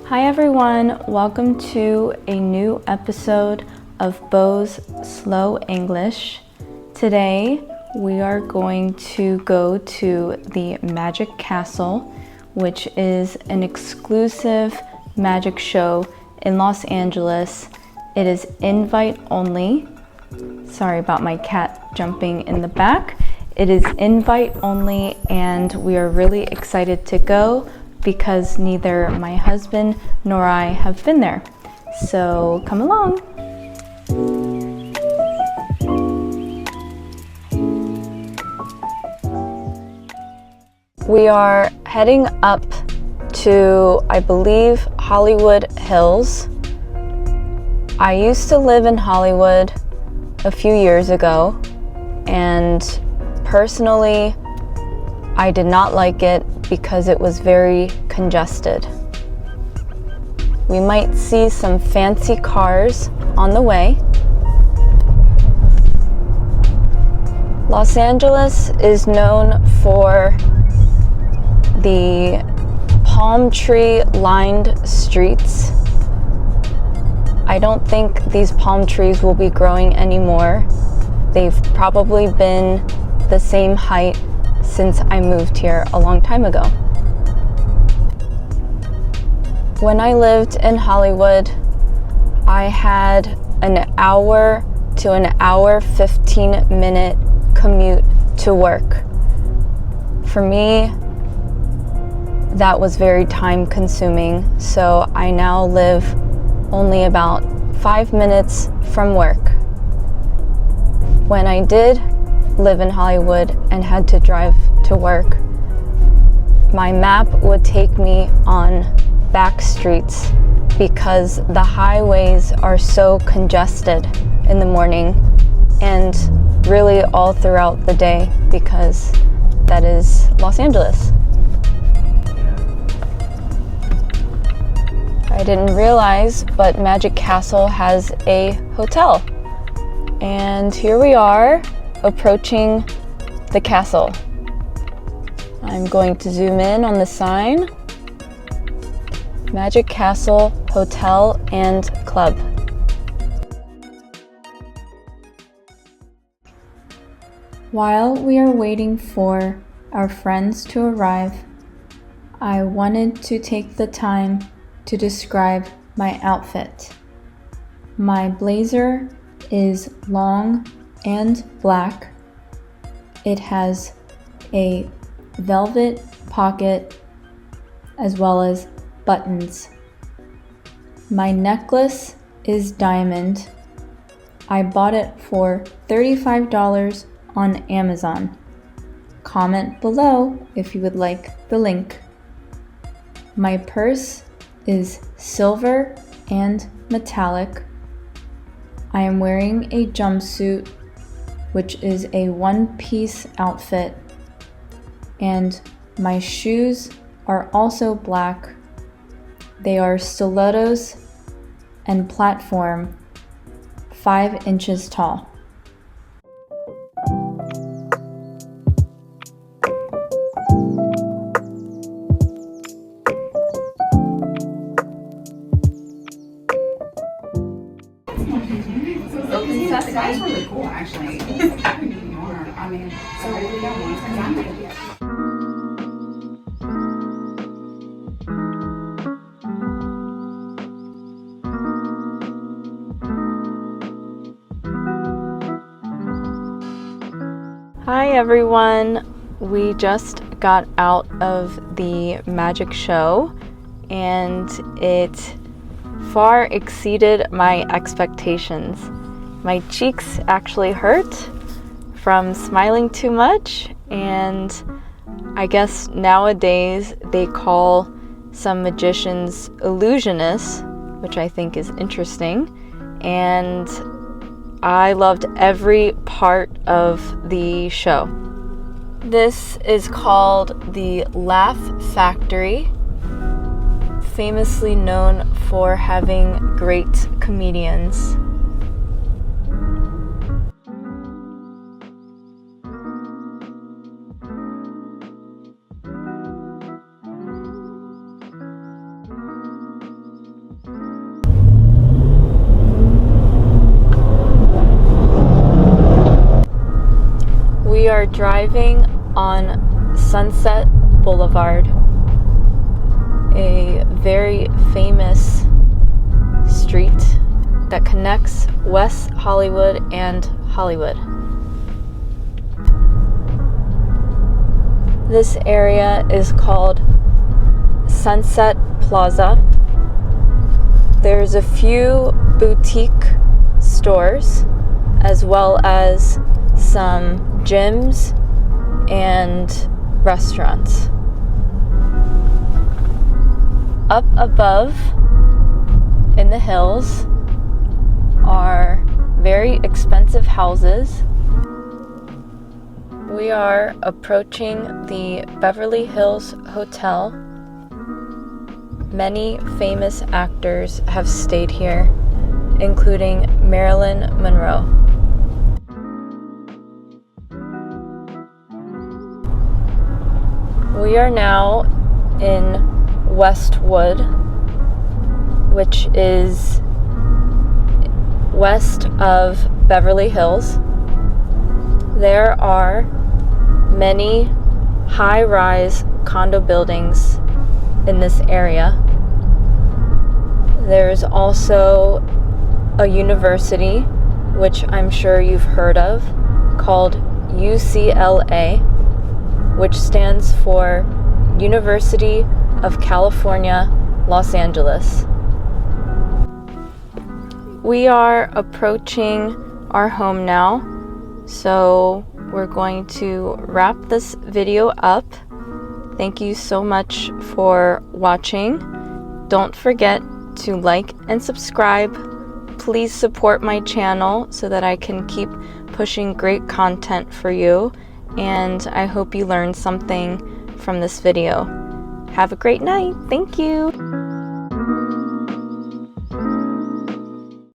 Hi everyone, welcome to a new episode of BoAi's Slow English. Today we are going to go to the Magic Castle, which is an exclusive magic show in Los Angeles. It is invite only. Sorry about my cat jumping in the back. It is invite only and we are really excited to go because neither my husband nor I have been there. So come along. We are heading up to, I believe, Hollywood Hills. I used to live in Hollywood a few years ago, and personally, I did not like it because it was very congested. We might see some fancy cars on the way. Los Angeles is known for the palm tree lined streets. I don't think these palm trees will be growing anymore. They've probably been the same height since I moved here a long time ago. When I lived in Hollywood, I had an hour to an hour 15-minute commute to work. For me, that was very time consuming, so I now live only about 5 minutes from work. When I did live in Hollywood and had to drive to work, my map would take me on back streets because the highways are so congested in the morning and really all throughout the day because that is Los Angeles. I didn't realize, but Magic Castle has a hotel. And here we are approaching the castle. I'm going to zoom in on the sign. Magic Castle Hotel and Club. While we are waiting for our friends to arrive, I wanted to take the time to describe my outfit. My blazer is long and black. It has a velvet pocket as well as buttons. My necklace is diamond. I bought it for $35 on Amazon. Comment below if you would like the link. My purse is silver and metallic. I am wearing a jumpsuit, which is a one-piece outfit, and my shoes are also black. They are stilettos and platform, 5 inches tall. That's really cool, actually. I mean, Hi everyone, we just got out of the magic show and it far exceeded my expectations. My cheeks actually hurt from smiling too much, and I guess nowadays they call some magicians illusionists, which I think is interesting, and I loved every part of the show. This is called the Laugh Factory, famously known for having great comedians. are driving on Sunset Boulevard, a very famous street that connects West Hollywood and Hollywood. This area is called Sunset Plaza. There's a few boutique stores as well as some gyms and restaurants. Up above in the hills are very expensive houses. We are approaching the Beverly Hills Hotel. Many famous actors have stayed here, including Marilyn Monroe. We are now in Westwood, which is west of Beverly Hills. There are many high-rise condo buildings in this area. There's also a university, which I'm sure you've heard of, called UCLA, which stands for University of California, Los Angeles. We are approaching our home now, so we're going to wrap this video up. Thank you so much for watching. Don't forget to like and subscribe. Please support my channel so that I can keep pushing great content for you, and I hope you learned something from this video. Have a great night. Thank you.